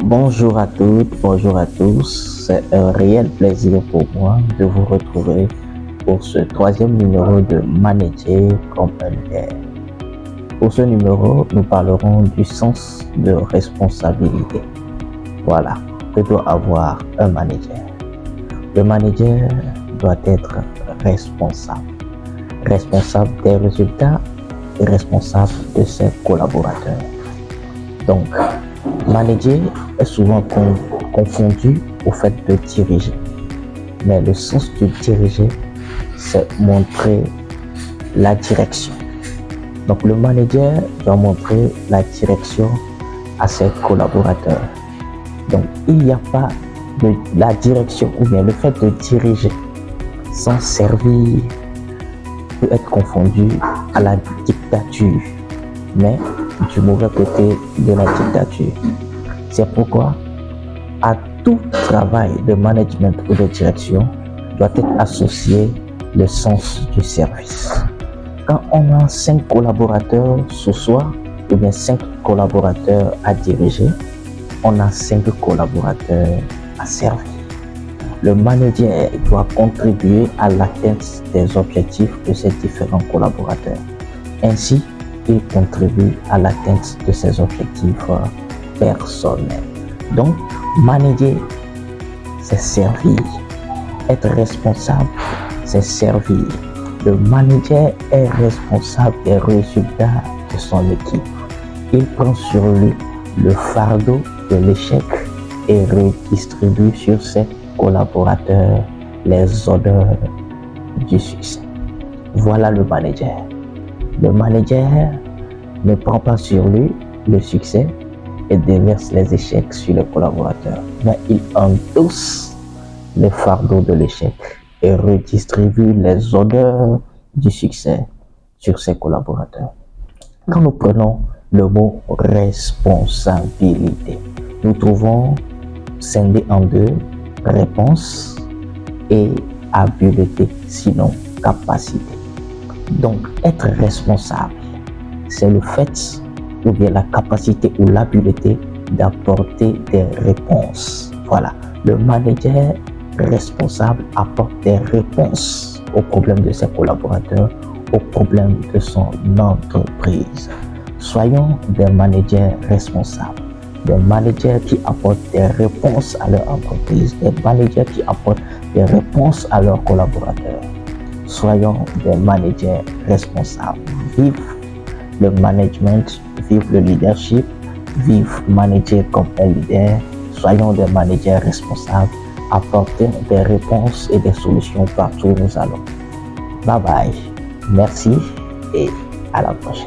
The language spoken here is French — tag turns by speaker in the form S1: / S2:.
S1: Bonjour à toutes, bonjour à tous. C'est un réel plaisir pour moi de vous retrouver pour ce troisième numéro de Manager comme un leader. Pour ce numéro, nous parlerons du sens de responsabilité. Voilà, que doit avoir un manager. Le manager doit être responsable. Responsable des résultats et responsable de ses collaborateurs. Donc, manager est souvent confondu au fait de diriger. Mais le sens de diriger, c'est montrer la direction. Donc, le manager doit montrer la direction à ses collaborateurs. Donc, il n'y a pas de la direction ou bien le fait de diriger sans servir peut être confondu à la dictature, mais du mauvais côté de la dictature. C'est pourquoi à tout travail de management ou de direction doit être associé le sens du service. Quand on a 5 collaborateurs sous soi, ou bien 5 collaborateurs à diriger, on a 5 collaborateurs à servir. Le manager doit contribuer à l'atteinte des objectifs de ses différents collaborateurs. Ainsi, il contribue à l'atteinte de ses objectifs personnels. Donc, manager, c'est servir. Être responsable, c'est servir. Le manager est responsable des résultats de son équipe. Il prend sur lui le fardeau de l'échec et redistribue sur ses collaborateurs les odeurs du succès. Voilà le manager. Le manager ne prend pas sur lui le succès et déverse les échecs sur les collaborateurs, mais il endosse le fardeau de l'échec et redistribue les odeurs du succès sur ses collaborateurs. Quand nous prenons le mot responsabilité, nous trouvons scindé en deux réponse et habileté, sinon capacité. Donc, être responsable, c'est le fait ou bien la capacité ou l'habileté d'apporter des réponses. Voilà, le manager responsable apporte des réponses aux problèmes de ses collaborateurs, aux problèmes de son entreprise. Soyons des managers responsables, des managers qui apportent des réponses à leur entreprise, des managers qui apportent des réponses à leurs collaborateurs. Soyons des managers responsables. Vive le management, vive le leadership, vive manager comme un leader. Soyons des managers responsables, apportons des réponses et des solutions partout où nous allons. Bye bye, merci et à la prochaine.